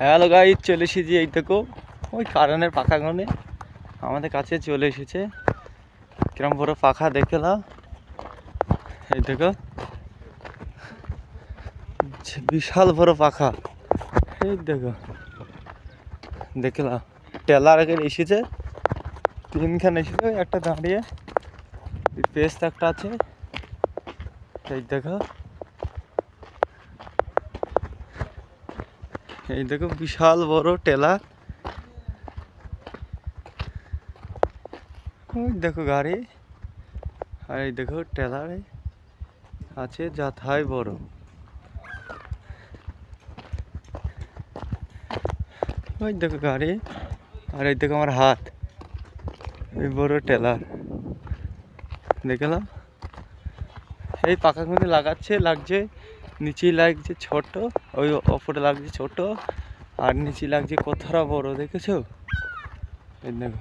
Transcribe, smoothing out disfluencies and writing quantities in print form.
Hello guys, চলে এসেছি। এই দেখো ওই কারেন্টের পাখাগুলো আমাদের কাছে চলে এসেছে। কিরম বড় পাখা দেখে নাও। এই দেখো বিশাল বড় পাখা। এই দেখো দেখে নাও, টেলার এখানে এসেছে, তিনখানে এসেছে, একটা দাঁড়িয়ে পেস্ট একটা আছে। এই দেখো, এই দেখো বিশাল বড় টেলার। ওই দেখো গাড়ি, আর এই দেখো টেলারে আছে যাথাই বড়। ওই দেখো গাড়ি, আর এই দেখো আমার হাত, এই বড় টেলার দেখলাম। এই পাখাগুলো লাগছে নিচে লাগছে ছোট, ওই ওপরে লাগছে ছোট, আর নিচে লাগছে কতটা বড়, দেখেছো? এই দেখো।